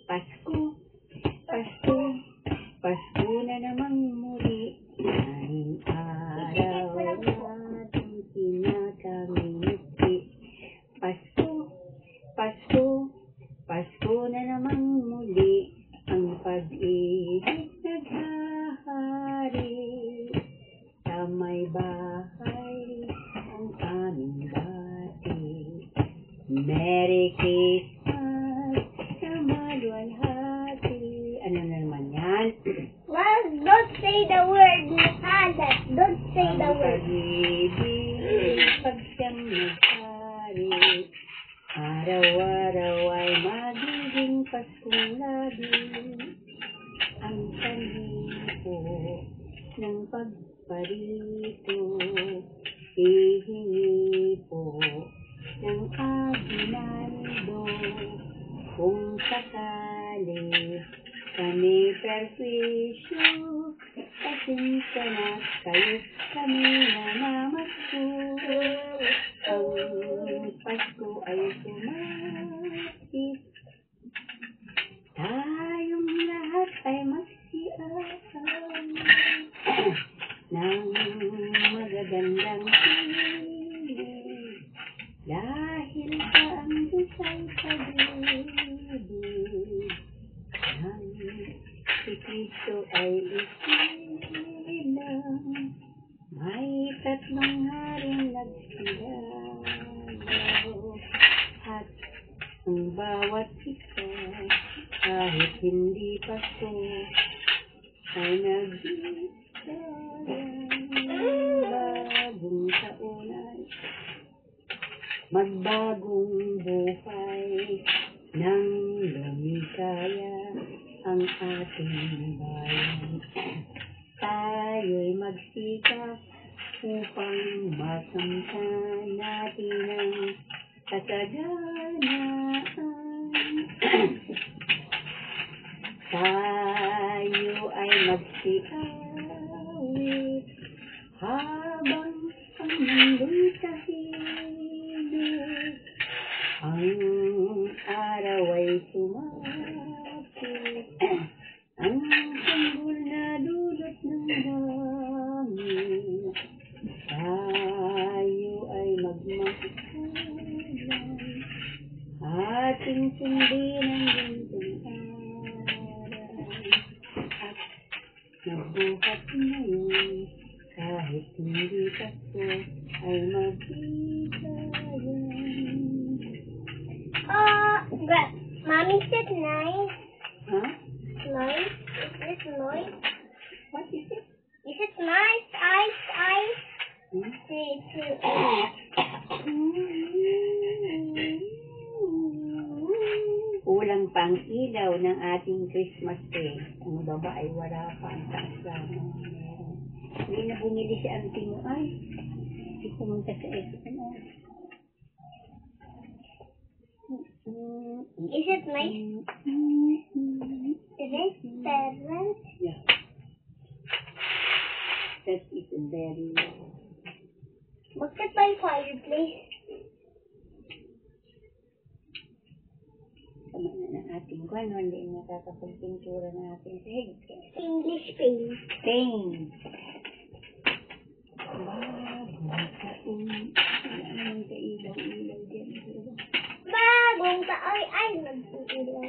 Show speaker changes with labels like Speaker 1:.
Speaker 1: Pasko, Pasko, Pasko na namang muli. Ang araw natin kinakamiti. Pasko, Pasko, Pasko na namang muli. Ang pag-ibig naghahari. Sa may bahay ang aming bati. Merry Christmas sa maluwalhati. Ano na naman yan?
Speaker 2: Well, don't say the word, Hadat. Don't say the
Speaker 1: Ang
Speaker 2: word.
Speaker 1: pag-ibig pag siyang naghari. Araw-araw ay magiging Paskong lagi. Ang sanhi po ng pagparito, ihingi po ng aginaldo. Kung sakali kami perwisyo, pasensya na kayo kami namamasku. Ang Pasko ay sumapit, tayong lahat ay magsiahan ng magagandang piling. Dahil sa ang Diyos ay pag-ibig, ang si Kristo ay isilang. May tatlong haring nagsilaw, at ang bawat isa, kahit hindi Pasko, ay nagbigayan. Bagong taon ay magbagong buhay, nang lumikaya ang ating bayan. Tayo'y magsikap upang makamtan natin ang kasaganaan. Tayo ay magsiawit habang ang mundo'y tahimik. Ang araw ay sumapit, ang sanggol na dulot ng hangin. Tayo ay magmamahalan, ating sundin ang gintong aral. At nabuhat ngayon, kahit hindi Pasko, ay magbigayan.
Speaker 2: Mommy, is it nice?
Speaker 1: Huh?
Speaker 2: Nice? Is it nice?
Speaker 1: What is it?
Speaker 2: Is it nice? Ice?
Speaker 1: Kulang pang ilaw ng ating Christmas tree. Ang baba ay wala pa, ang taas lang. Hindi na bumili si auntie mo ay. Hindi pumunta sa SM.
Speaker 2: Is it nice? Restaurant?
Speaker 1: Yeah. That is very...
Speaker 2: Bakit by fireplace?
Speaker 1: Tama na ng ating kwan. Hindi nakakapagpintura ng ating sahig.
Speaker 2: English paint.
Speaker 1: Paint. Ang kailaw-ilaw dyan.
Speaker 2: Bagong taoy ay magsilaw.